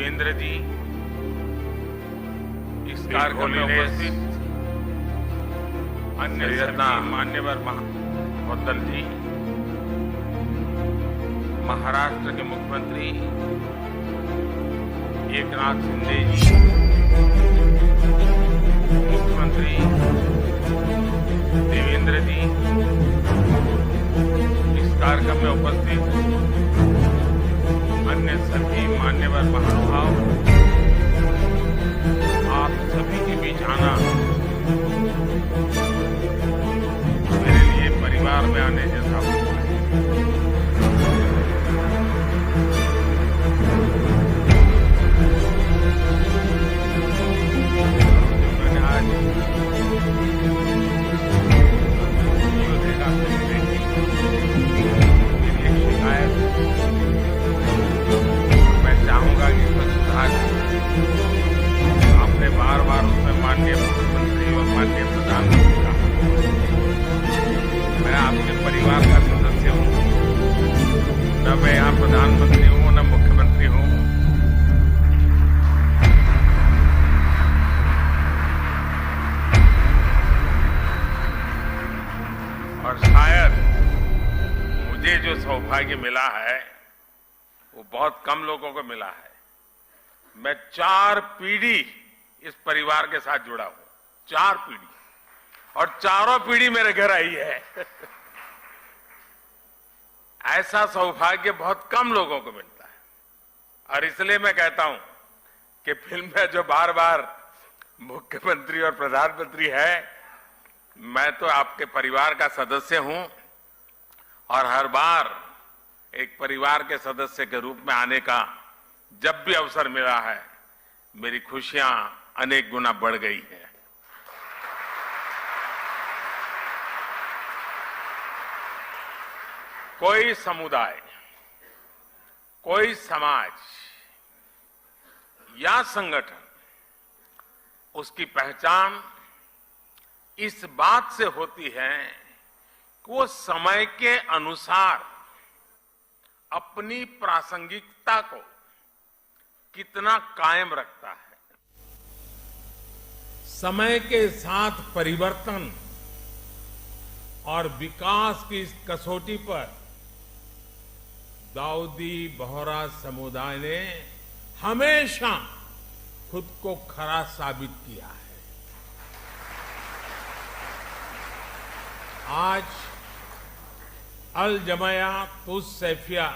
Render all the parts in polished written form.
देवेंद्र जी, इस कार्यक्रम में उपस्थित अन्य सभी मान्यवर मुद्दल जी, महाराष्ट्र के मुख्यमंत्री एकनाथ शिंदे जी, मुख्यमंत्री देवेंद्र जी, इस कार्यक्रम में उपस्थित अन्य सभी मान्यवर महानुभाव, आप सभी के बीच आना मेरे लिए परिवार में आने जैसा हुआ है। मैंने आज अयोध्या से मेरी एक शिकायत, मैं चाहूंगा कि इसमें सुधार, आपने बार बार उसमें माननीय मुख्यमंत्री और माननीय प्रधानमंत्री कहा, मैं आपके परिवार का सदस्य हूं, न मैं यहाँ प्रधानमंत्री हूं न मुख्यमंत्री हूं। और शायद मुझे जो सौभाग्य मिला है वो बहुत कम लोगों को मिला है। मैं 4 पीढ़ी इस परिवार के साथ जुड़ा हूं, 4 पीढ़ी, और चारों पीढ़ी मेरे घर आई है। ऐसा सौभाग्य बहुत कम लोगों को मिलता है। और इसलिए मैं कहता हूं कि फिल्म में जो बार बार मुख्यमंत्री और प्रधानमंत्री है, मैं तो आपके परिवार का सदस्य हूं, और हर बार एक परिवार के सदस्य के रूप में आने का जब भी अवसर मिला है, मेरी खुशियां अनेक गुना बढ़ गई है। कोई समुदाय, कोई समाज या संगठन, उसकी पहचान इस बात से होती है कि वो समय के अनुसार अपनी प्रासंगिकता को कितना कायम रखता है। समय के साथ परिवर्तन और विकास की इस कसौटी पर दाऊदी बोहरा समुदाय ने हमेशा खुद को खरा साबित किया है। आज अल जमाया तुस सैफिया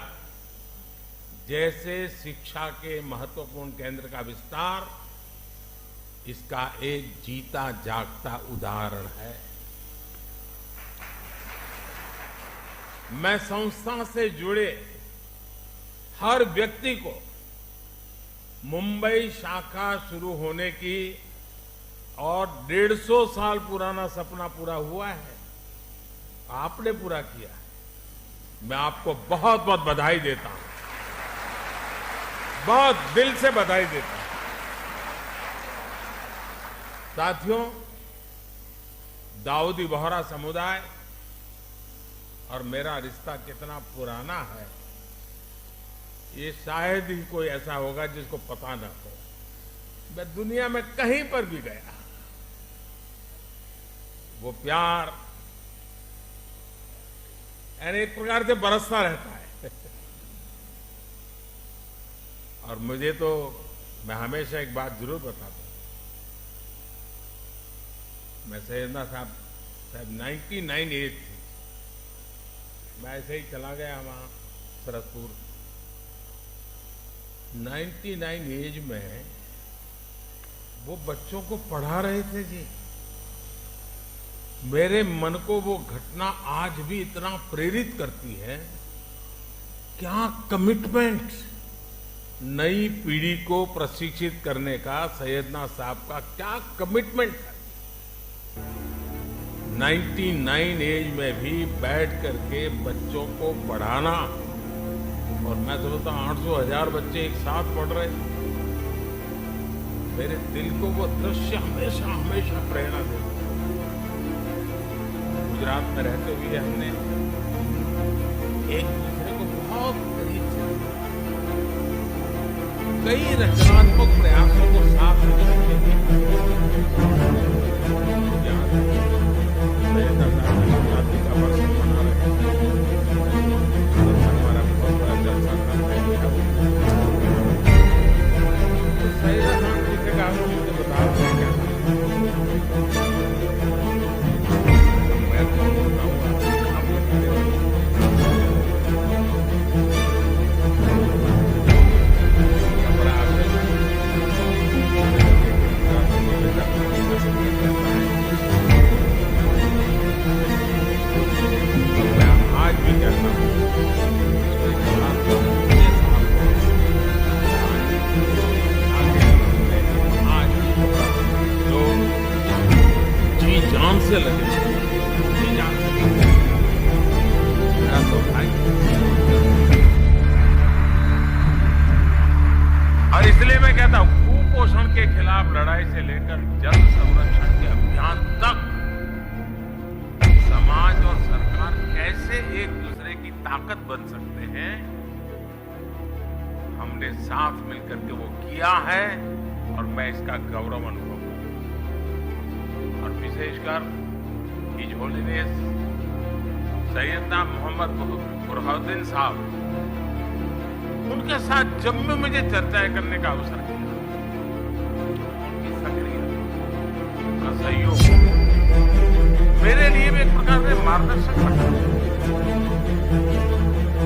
जैसे शिक्षा के महत्वपूर्ण केंद्र का विस्तार इसका एक जीता जागता उदाहरण है। मैं संस्था से जुड़े हर व्यक्ति को मुंबई शाखा शुरू होने की और 150 साल पुराना सपना पूरा हुआ है, आपने पूरा किया है। मैं आपको बहुत बहुत बधाई देता हूं, बहुत दिल से बधाई देता हूं। साथियों, दाऊदी बोहरा समुदाय और मेरा रिश्ता कितना पुराना है, ये शायद ही कोई ऐसा होगा जिसको पता न हो। मैं दुनिया में कहीं पर भी गया, वो प्यार यानी एक प्रकार से बरसता रहता है। और मुझे तो, मैं हमेशा एक बात जरूर बताता हूं, मैं सैयदना साहब 99 एज थी, मैं ऐसे ही चला गया वहां सरसपुर। 99 एज में वो बच्चों को पढ़ा रहे थे जी। मेरे मन को वो घटना आज भी इतना प्रेरित करती है। क्या कमिटमेंट, नई पीढ़ी को प्रशिक्षित करने का सैयदना साहब का क्या कमिटमेंट है। 99 एज में भी बैठ करके बच्चों को पढ़ाना, और मैं समझता हूं 800,000 बच्चे एक साथ पढ़ रहे। मेरे दिल को वो दृश्य हमेशा हमेशा प्रेरणा देता है। गुजरात में रहते हुए हमने एक दूसरे को बहुत करीब से कई रचनात्मक प्रयासों को साथ में रखेंगे। आजादी का वर्ष मना रहे हैं, हमारा बहुत बड़ा जलसा कर रहे हैं। तो सही रहा लिखेगा, आप मुझे बता दें क्या मैं कौन बताऊंगा, आप बता रहे आज भी कहता हूँ आज लोग जी जान से लगे, जी जान से लगे, मेरा सौभाग्य। और इसलिए मैं कहता हूं कुपोषण के खिलाफ लड़ाई से लेकर जल संरक्षण के अभियान तक समाज और सरकार कैसे एक दूसरे की ताकत बन सकते हैं, हमने साथ मिलकर के वो किया है और मैं इसका गौरव अनुभव करता हूं। और विशेषकर हिज होलीनेस सैयदना मोहम्मद बुरहानुद्दीन साहब, उनके साथ जब भी मुझे चर्चाएं करने का अवसर मिला, उनकी सक्रियता, उनका सहयोग मेरे लिए भी एक प्रकार से मार्गदर्शक बना।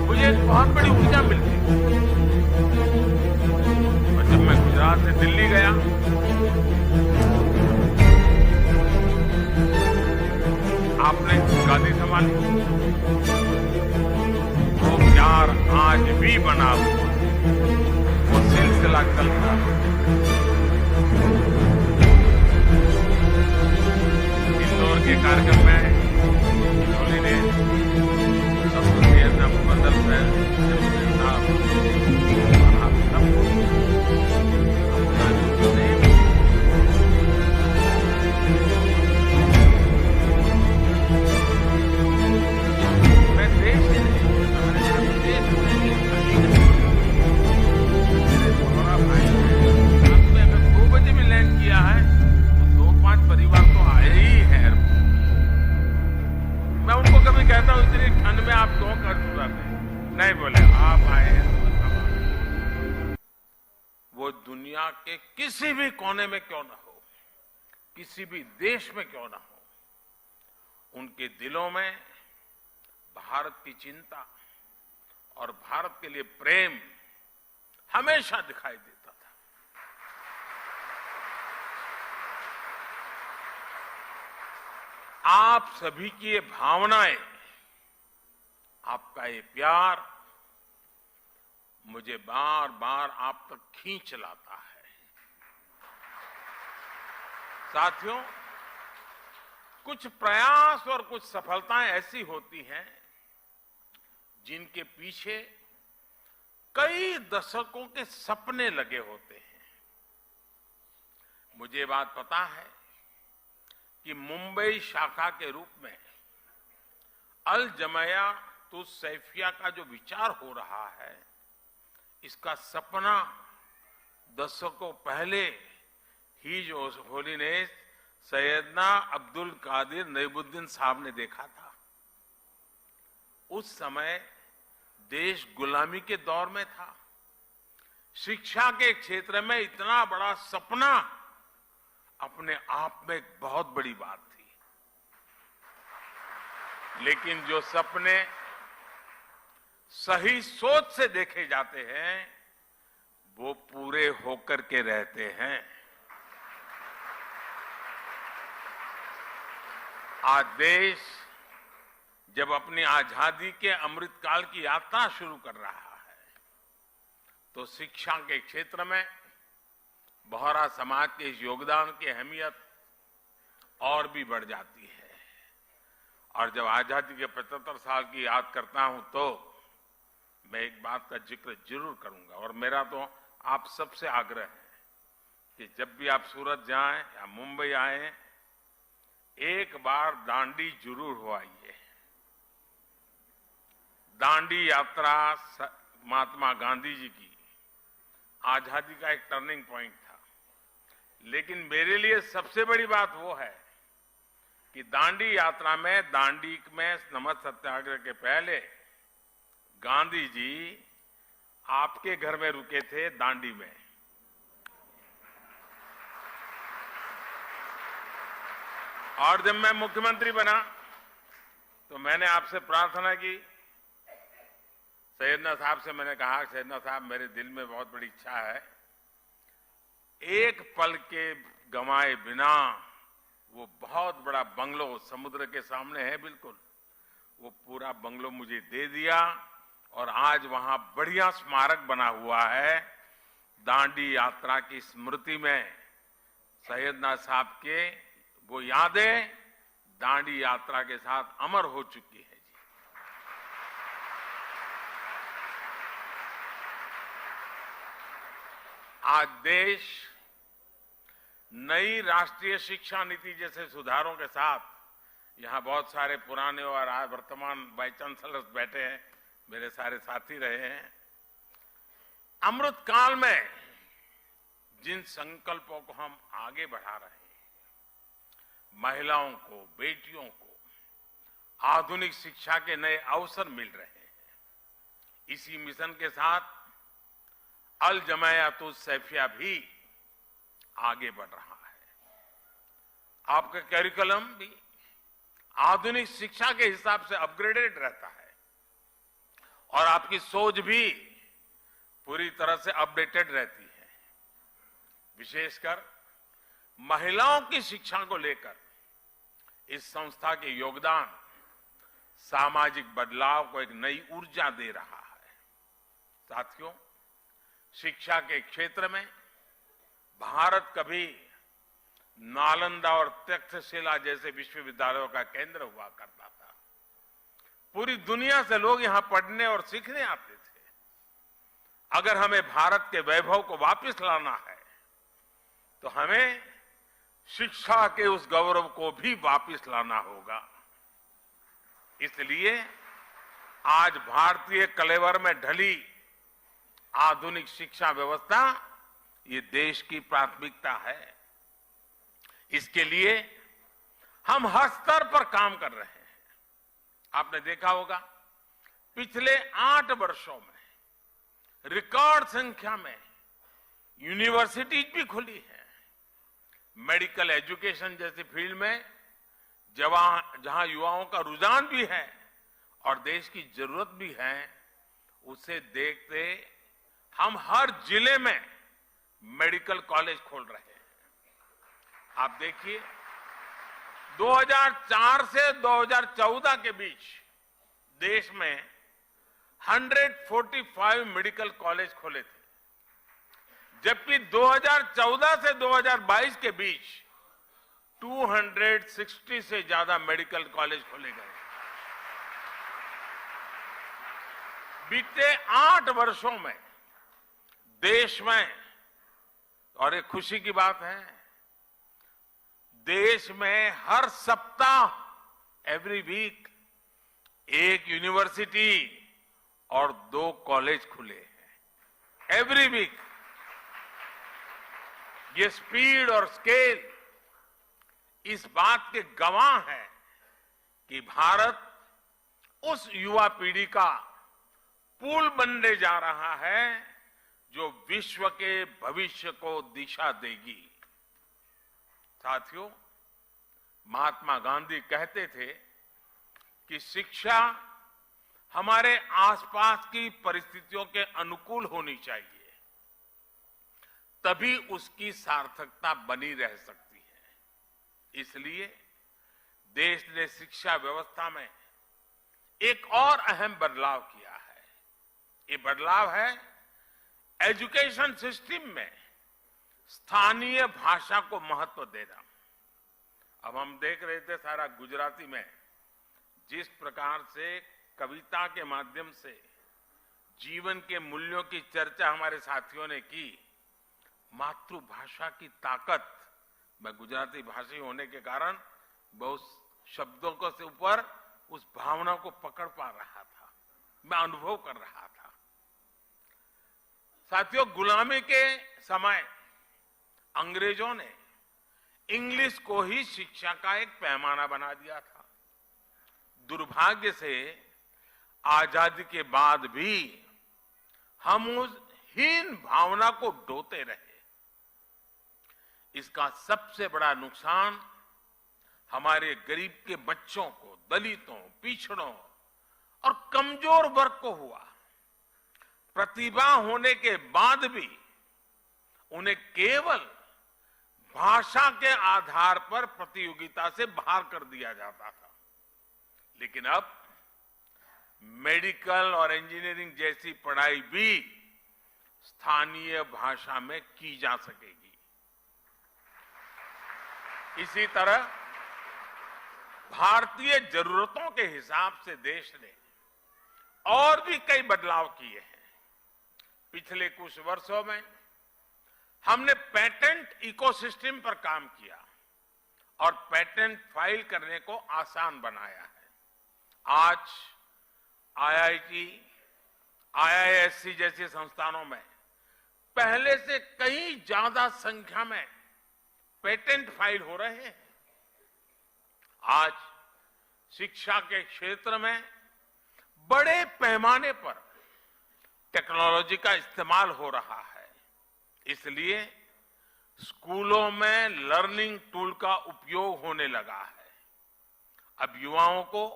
मुझे एक बहुत बड़ी ऊर्जा मिलती। और जब मैं गुजरात से दिल्ली गया, आपने गादी संभाली, वो प्यार आज भी बना हुआ, वो सिलसिला चलता है। इंदौर के कार्यक्रम में उन्होंने सैयदना मुफद्दल साहब और आप सब अपना मैं देश ही नहीं, देश दोहरा भाई आपने हमें 2 बजे में लैंड किया है, तो 2-5 परिवार तो आए ही हैं। मैं उनको कभी कहता हूं इतनी ठंड में आप क्यों कर चुराते, नहीं बोले आप आए हैं तो वो दुनिया के किसी भी कोने में क्यों ना हो, किसी भी देश में क्यों ना हो, उनके दिलों में भारत की चिंता और भारत के लिए प्रेम हमेशा दिखाई देता था। आप सभी की ये भावनाएं, आपका ये प्यार मुझे बार बार आप तक खींच लाता है। साथियों, कुछ प्रयास और कुछ सफलताएं ऐसी होती हैं जिनके पीछे कई दशकों के सपने लगे होते हैं। मुझे बात पता है कि मुंबई शाखा के रूप में अल जमाया तो सैफिया का जो विचार हो रहा है, इसका सपना दशकों पहले हिज होलीनेस सैयदना अब्दुल कादिर नईमुद्दीन साहब ने देखा था। उस समय देश गुलामी के दौर में था। शिक्षा के क्षेत्र में इतना बड़ा सपना अपने आप में एक बहुत बड़ी बात थी। लेकिन जो सपने सही सोच से देखे जाते हैं, वो पूरे होकर के रहते हैं। आज देश जब अपनी आजादी के अमृतकाल की यात्रा शुरू कर रहा है, तो शिक्षा के क्षेत्र में बोहरा समाज के इस योगदान की अहमियत और भी बढ़ जाती है। और जब आजादी के 75 साल की याद करता हूं, तो मैं एक बात का जिक्र जरूर करूंगा, और मेरा तो आप सबसे आग्रह है कि जब भी आप सूरत जाएं या मुंबई आएं, एक बार दांडी जरूर हो आइए। दांडी यात्रा महात्मा गांधी जी की आजादी का एक टर्निंग पॉइंट था। लेकिन मेरे लिए सबसे बड़ी बात वो है कि दांडी यात्रा में, दांडी में नमक सत्याग्रह के पहले गांधी जी आपके घर में रुके थे, दांडी में। और जब मैं मुख्यमंत्री बना तो मैंने आपसे प्रार्थना की, सैयदना साहब से मैंने कहा, सैयदना साहब मेरे दिल में बहुत बड़ी इच्छा है, एक पल के गंवाए बिना वो बहुत बड़ा बंगलो समुद्र के सामने है बिल्कुल, वो पूरा बंगलो मुझे दे दिया और आज वहां बढ़िया स्मारक बना हुआ है। दांडी यात्रा की स्मृति में सैयदना साहब के वो यादें दांडी यात्रा के साथ अमर हो चुकी है जी। आज देश नई राष्ट्रीय शिक्षा नीति जैसे सुधारों के साथ, यहां बहुत सारे पुराने और वर्तमान वाइस चांसलर्स बैठे हैं, मेरे सारे साथी रहे हैं, अमृत काल में जिन संकल्पों को हम आगे बढ़ा रहे हैं, महिलाओं को, बेटियों को आधुनिक शिक्षा के नए अवसर मिल रहे हैं। इसी मिशन के साथ अल जमायातुस सैफिया भी आगे बढ़ रहा है। आपका करिकुलम भी आधुनिक शिक्षा के हिसाब से अपग्रेडेड रहता है और आपकी सोच भी पूरी तरह से अपडेटेड रहती है। विशेषकर महिलाओं की शिक्षा को लेकर इस संस्था के योगदान सामाजिक बदलाव को एक नई ऊर्जा दे रहा है। साथियों, शिक्षा के क्षेत्र में भारत कभी नालंदा और तक्षशिला जैसे विश्वविद्यालयों का केंद्र हुआ करता था। पूरी दुनिया से लोग यहां पढ़ने और सीखने आते थे। अगर हमें भारत के वैभव को वापस लाना है तो हमें शिक्षा के उस गौरव को भी वापस लाना होगा। इसलिए आज भारतीय कलेवर में ढली आधुनिक शिक्षा व्यवस्था ये देश की प्राथमिकता है। इसके लिए हम हर स्तर पर काम कर रहे हैं। आपने देखा होगा पिछले 8 वर्षों में रिकॉर्ड संख्या में यूनिवर्सिटीज भी खुली है। मेडिकल एजुकेशन जैसी फील्ड में जहां युवाओं का रुझान भी है और देश की जरूरत भी है, उसे देखते हम हर जिले में मेडिकल कॉलेज खोल रहे हैं। आप देखिए 2004 से 2014 के बीच देश में 145 मेडिकल कॉलेज खोले थे, जबकि 2014 से 2022 के बीच 260 से ज्यादा मेडिकल कॉलेज खोले गए। बीते 8 वर्षों में देश में, और एक खुशी की बात है, देश में हर सप्ताह एवरी वीक एक यूनिवर्सिटी और 2 कॉलेज खुले हैं। Every week. ये स्पीड और स्केल इस बात के गवाह है कि भारत उस युवा पीढ़ी का पुल बनने जा रहा है जो विश्व के भविष्य को दिशा देगी। साथियों, महात्मा गांधी कहते थे कि शिक्षा हमारे आसपास की परिस्थितियों के अनुकूल होनी चाहिए, तभी उसकी सार्थकता बनी रह सकती है। इसलिए देश ने शिक्षा व्यवस्था में एक और अहम बदलाव किया है। ये बदलाव है एजुकेशन सिस्टम में स्थानीय भाषा को महत्व देना। अब हम देख रहे थे सारा गुजराती में जिस प्रकार से कविता के माध्यम से जीवन के मूल्यों की चर्चा हमारे साथियों ने की। मातृभाषा की ताकत, मैं गुजराती भाषी होने के कारण बहुत शब्दों को से ऊपर उस भावना को पकड़ पा रहा था, मैं अनुभव कर रहा था। साथियों, गुलामी के समय अंग्रेजों ने इंग्लिश को ही शिक्षा का एक पैमाना बना दिया था। दुर्भाग्य से आजादी के बाद भी हम उस हीन भावना को ढोते रहे। इसका सबसे बड़ा नुकसान हमारे गरीब के बच्चों को, दलितों, पिछड़ों और कमजोर वर्ग को हुआ। प्रतिभा होने के बाद भी उन्हें केवल भाषा के आधार पर प्रतियोगिता से बाहर कर दिया जाता था। लेकिन अब मेडिकल और इंजीनियरिंग जैसी पढ़ाई भी स्थानीय भाषा में की जा सकेगी। इसी तरह भारतीय जरूरतों के हिसाब से देश ने और भी कई बदलाव किए हैं। पिछले कुछ वर्षों में हमने पेटेंट इकोसिस्टम पर काम किया और पेटेंट फाइल करने को आसान बनाया है। आज आईआईटी, आईआईएससी जैसे संस्थानों में पहले से कहीं ज्यादा संख्या में पेटेंट फाइल हो रहे हैं। आज शिक्षा के क्षेत्र में बड़े पैमाने पर टेक्नोलॉजी का इस्तेमाल हो रहा है। इसलिए स्कूलों में लर्निंग टूल का उपयोग होने लगा है। अब युवाओं को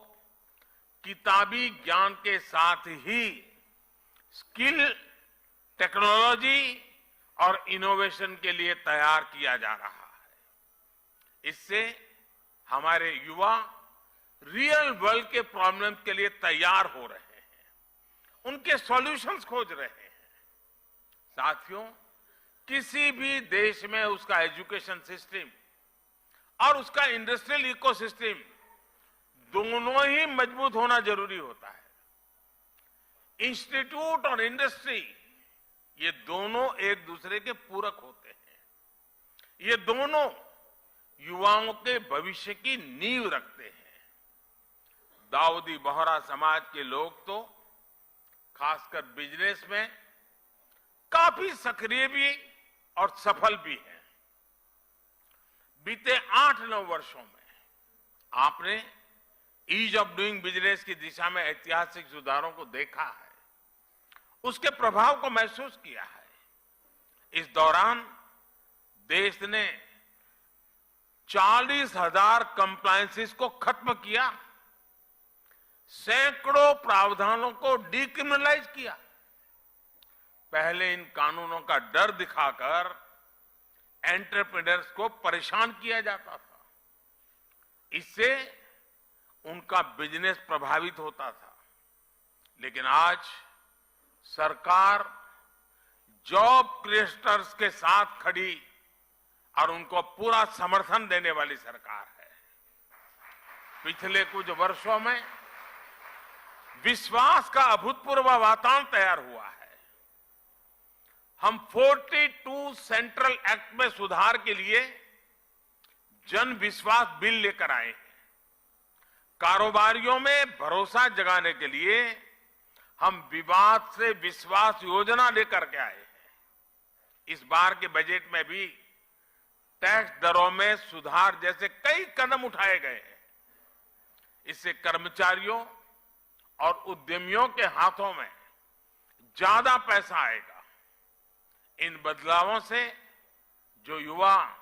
किताबी ज्ञान के साथ ही स्किल, टेक्नोलॉजी और इनोवेशन के लिए तैयार किया जा रहा है। इससे हमारे युवा रियल वर्ल्ड के प्रॉब्लम के लिए तैयार हो रहे हैं, उनके सॉल्यूशंस खोज रहे हैं। साथियों, किसी भी देश में उसका एजुकेशन सिस्टम और उसका इंडस्ट्रियल इकोसिस्टम दोनों ही मजबूत होना जरूरी होता है। इंस्टीट्यूट और इंडस्ट्री ये दोनों एक दूसरे के पूरक होते हैं। ये दोनों युवाओं के भविष्य की नींव रखते हैं। दाऊदी बोहरा समाज के लोग तो खासकर बिजनेस में काफी सक्रिय भी और सफल भी हैं। बीते 8-9 वर्षों में आपने ईज ऑफ डूइंग बिजनेस की दिशा में ऐतिहासिक सुधारों को देखा है, उसके प्रभाव को महसूस किया है। इस दौरान देश ने 40,000 कंप्लायंसेस को खत्म किया, सैकड़ों प्रावधानों को डिक्रिमिनलाइज किया। पहले इन कानूनों का डर दिखाकर एंटरप्रेन्योर्स को परेशान किया जाता था। इससे उनका बिजनेस प्रभावित होता था। लेकिन आज सरकार जॉब क्रिएटर्स के साथ खड़ी और उनको पूरा समर्थन देने वाली सरकार है। पिछले कुछ वर्षों में विश्वास का अभूतपूर्व वातावरण तैयार हुआ है। हम 42 सेंट्रल एक्ट में सुधार के लिए जन विश्वास बिल लेकर आए हैं। कारोबारियों में भरोसा जगाने के लिए हम विवाद से विश्वास योजना लेकर के आए हैं। इस बार के बजट में भी टैक्स दरों में सुधार जैसे कई कदम उठाए गए हैं। इससे कर्मचारियों और उद्यमियों के हाथों में ज्यादा पैसा आएगा। इन बदलावों से जो युवा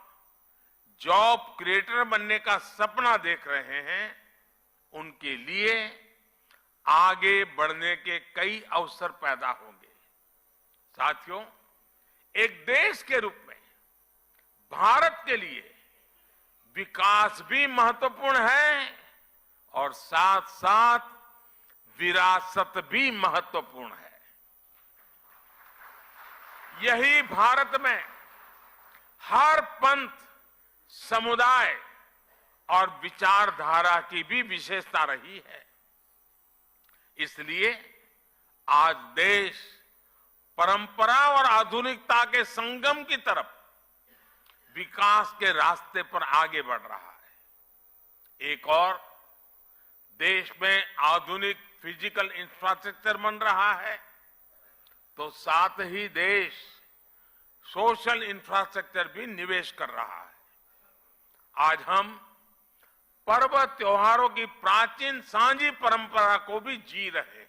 जॉब क्रिएटर बनने का सपना देख रहे हैं, उनके लिए आगे बढ़ने के कई अवसर पैदा होंगे। साथियों, एक देश के रूप में भारत के लिए विकास भी महत्वपूर्ण है और साथ साथ विरासत भी महत्वपूर्ण है। यही भारत में हर पंथ, समुदाय और विचारधारा की भी विशेषता रही है। इसलिए आज देश परंपरा और आधुनिकता के संगम की तरफ विकास के रास्ते पर आगे बढ़ रहा है। एक और देश में आधुनिक फिजिकल इंफ्रास्ट्रक्चर बन रहा है, तो साथ ही देश सोशल इंफ्रास्ट्रक्चर भी निवेश कर रहा है। आज हम पर्व त्योहारों की प्राचीन सांझी परंपरा को भी जी रहे हैं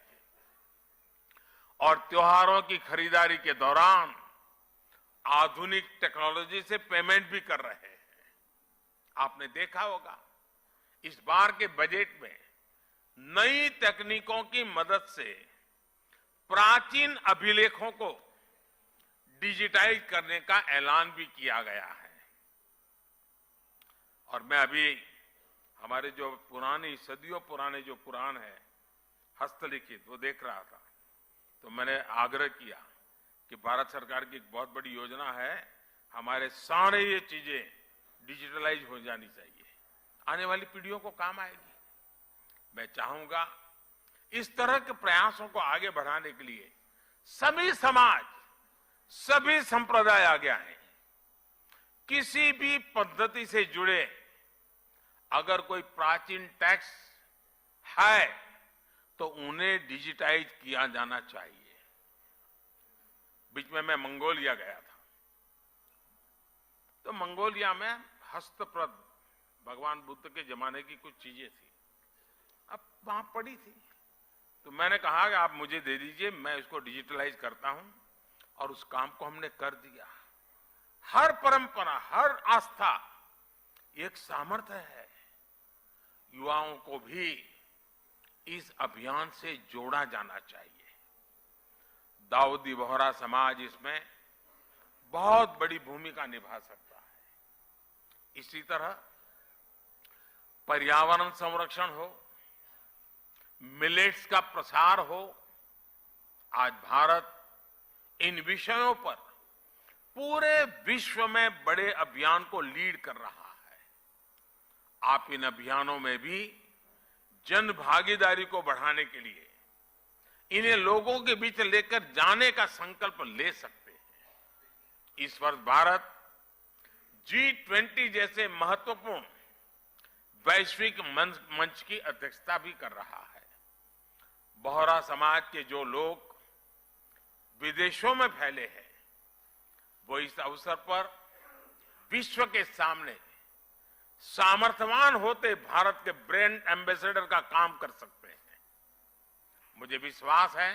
और त्योहारों की खरीदारी के दौरान आधुनिक टेक्नोलॉजी से पेमेंट भी कर रहे हैं। आपने देखा होगा इस बार के बजट में नई तकनीकों की मदद से प्राचीन अभिलेखों को डिजिटाइज करने का ऐलान भी किया गया है। और मैं अभी हमारे जो पुरानी सदियों पुराने जो पुराण है हस्तलिखित वो देख रहा था, तो मैंने आग्रह किया कि भारत सरकार की एक बहुत बड़ी योजना है, हमारे सारे ये चीजें डिजिटलाइज हो जानी चाहिए, आने वाली पीढ़ियों को काम आएगी। मैं चाहूंगा इस तरह के प्रयासों को आगे बढ़ाने के लिए सभी समाज, सभी संप्रदाय आगे आए। किसी भी पद्धति से जुड़े अगर कोई प्राचीन टैक्स है तो उन्हें डिजिटाइज किया जाना चाहिए। बीच में मैं मंगोलिया गया था, तो मंगोलिया में हस्तप्रत भगवान बुद्ध के जमाने की कुछ चीजें थी, अब वहां पड़ी थी, तो मैंने कहा कि आप मुझे दे दीजिए, मैं इसको डिजिटलाइज करता हूं, और उस काम को हमने कर दिया। हर परंपरा, हर आस्था एक सामर्थ्य है। युवाओं को भी इस अभियान से जोड़ा जाना चाहिए। दाऊदी बोहरा समाज इसमें बहुत बड़ी भूमिका निभा सकता है। इसी तरह पर्यावरण संरक्षण हो, मिलेट्स का प्रसार हो, आज भारत इन विषयों पर पूरे विश्व में बड़े अभियान को लीड कर रहा है। आप इन अभियानों में भी जन भागीदारी को बढ़ाने के लिए इन्हें लोगों के बीच लेकर जाने का संकल्प ले सकते हैं। इस वर्ष भारत G20 जैसे महत्वपूर्ण वैश्विक मंच की अध्यक्षता भी कर रहा है। बोहरा समाज के जो लोग विदेशों में फैले हैं, वो इस अवसर पर विश्व के सामने सामर्थ्यवान होते भारत के ब्रांड एम्बेसडर का काम कर सकते हैं। मुझे विश्वास है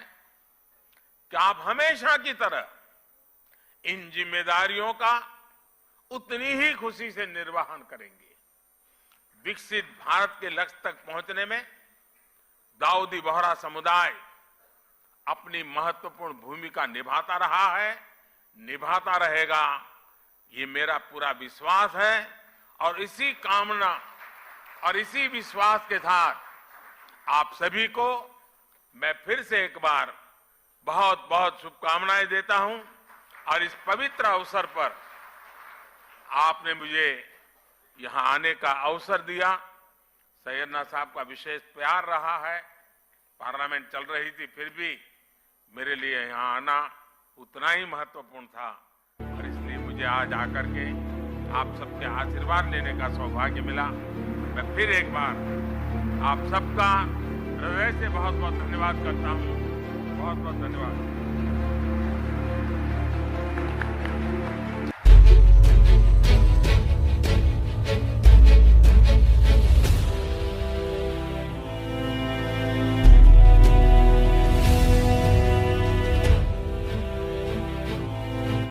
कि आप हमेशा की तरह इन जिम्मेदारियों का उतनी ही खुशी से निर्वहन करेंगे। विकसित भारत के लक्ष्य तक पहुंचने में दाऊदी बोहरा समुदाय अपनी महत्वपूर्ण भूमिका निभाता रहा है, निभाता रहेगा, ये मेरा पूरा विश्वास है। और इसी कामना और इसी विश्वास के साथ आप सभी को मैं फिर से एक बार बहुत बहुत शुभकामनाएं देता हूं। और इस पवित्र अवसर पर आपने मुझे यहां आने का अवसर दिया। सैयदना साहब का विशेष प्यार रहा है, पार्लियामेंट चल रही थी, फिर भी मेरे लिए यहां आना उतना ही महत्वपूर्ण था। और इसलिए मुझे आज आकर के आप सबके आशीर्वाद लेने का सौभाग्य मिला। मैं फिर एक बार आप सबका हृदय से बहुत बहुत धन्यवाद करता हूं। बहुत बहुत धन्यवाद।